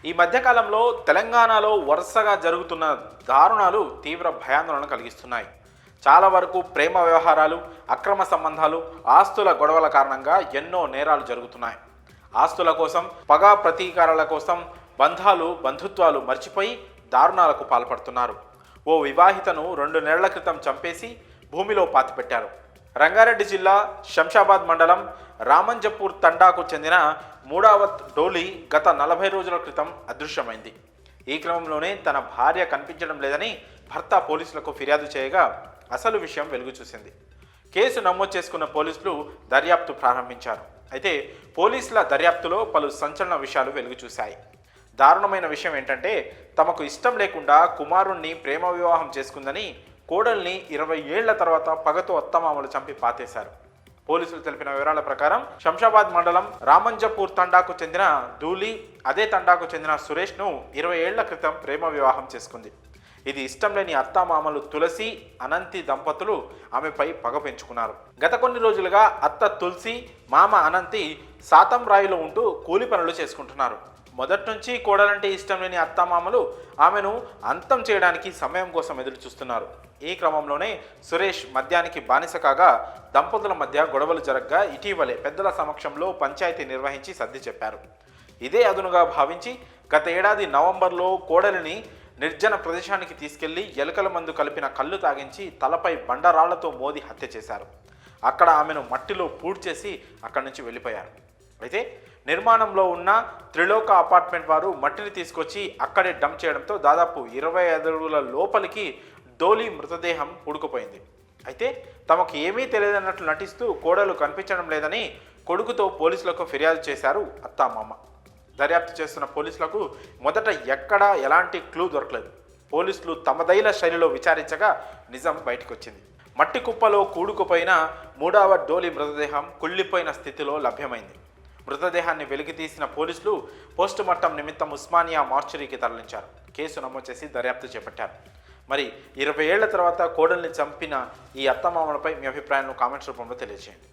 ఈ మధ్యకాలంలో తెలంగాణలో వరుసగా జరుగుతున్న దారుణాలు తీవ్ర భయాందోళన కలిగిస్తున్నాయి. చాలా వరకు ప్రేమ వ్యవహారాలు, అక్రమ సంబంధాలు, ఆస్తుల గొడవల కారణంగా ఎన్నో నేరాలు జరుగుతున్నాయి. ఆస్తుల కోసం, పగా ప్రతీకారాల కోసం బంధాలు, బంధుత్వాలు మర్చిపోయి దారుణాలకు పాల్పడుతున్నారు. ఓ వివాహితను 2 నెలల క్రితం చంపేసి భూమిలో పాతిపెట్టారు. రంగారెడ్డి జిల్లా శంషాబాద్ మండలం రామంజపూర్ తండాకు చెందిన మూడావత్ డోలీ గత 40 రోజుల క్రితం అదృశ్యమైంది. ఈ క్రమంలోనే తన భార్య కనిపించడం లేదని భర్త పోలీసులకు ఫిర్యాదు చేయగా అసలు విషయం వెలుగు చూసింది. కేసు నమోదు చేసుకున్న పోలీసులు దర్యాప్తు ప్రారంభించారు. అయితే పోలీసుల దర్యాప్తులో పలు సంచలన విషయాలు వెలుగు చూశాయి. దారుణమైన విషయం ఏంటంటే, తమకు ఇష్టం లేకుండా కుమారుణ్ణి ప్రేమ వివాహం చేసుకుందని కోడల్ని 20 ఏళ్ల తర్వాత పగతో అత్తమామలు చంపి పాతేశారు. పోలీసులు తెలిపిన వివరాల ప్రకారం శంషాబాద్ మండలం రామంజపూర్ తండాకు చెందిన ధూళి అదే తండాకు చెందిన సురేష్ను 20 ఏళ్ల క్రితం ప్రేమ వివాహం చేసుకుంది. ఇది ఇష్టం లేని అత్తామామలు తులసి, అనంతి దంపతులు ఆమెపై పగ పెంచుకున్నారు. గత కొన్ని రోజులుగా అత్త తులసి, మామ అనంతి సాతం రాయిలో ఉంటూ కూలి పనులు చేసుకుంటున్నారు. మొదటి నుంచి కోడలంటే ఇష్టం లేని అత్తామామలు ఆమెను అంతం చేయడానికి సమయం కోసం ఎదురు చూస్తున్నారు. ఈ క్రమంలోనే సురేష్ మద్యానికి బానిస కాగా దంపతుల మధ్య గొడవలు జరగ్గా ఇటీవలే పెద్దల సమక్షంలో పంచాయతీ నిర్వహించి సర్ది చెప్పారు. ఇదే అదునుగా భావించి గత ఏడాది నవంబర్లో కోడలిని నిర్జన ప్రదేశానికి తీసుకెళ్లి ఎలుకల మందు కలిపిన కళ్ళు తాగించి తలపై బండరాళ్లతో మోది హత్య చేశారు. అక్కడ ఆమెను మట్టిలో పూడ్చేసి అక్కడి నుంచి వెళ్ళిపోయారు. అయితే నిర్మాణంలో ఉన్న త్రిలోక అపార్ట్మెంట్ వారు మట్టిని తీసుకొచ్చి అక్కడే డంప్ చేయడంతో దాదాపు 25 అడుగుల లోపలికి డోలీ మృతదేహం పూడుకుపోయింది. అయితే తమకు ఏమీ తెలియదన్నట్లు నటిస్తూ కోడలు కనిపించడం లేదని కొడుకుతో పోలీసులకు ఫిర్యాదు చేశారు అత్తామామ. దర్యాప్తు చేస్తున్న పోలీసులకు మొదట ఎక్కడా ఎలాంటి క్లూ దొరకలేదు. పోలీసులు తమదైన శైలిలో విచారించగా నిజం బయటకొచ్చింది. మట్టి కుప్పలో కూడుకుపోయిన మూడవ డోలీ మృతదేహం కుళ్ళిపోయిన స్థితిలో లభ్యమైంది. మృతదేహాన్ని వెలికితీసిన పోలీసులు పోస్టుమార్టం నిమిత్తం ఉస్మానియా మార్చురీకి తరలించారు. కేసు నమోదు చేసి దర్యాప్తు చేపట్టారు. మరి 20 ఏళ్ల తర్వాత కోడల్ని చంపిన ఈ అత్తమామలపై మీ అభిప్రాయాలను కామెంట్స్ రూపంలో తెలియజేయండి.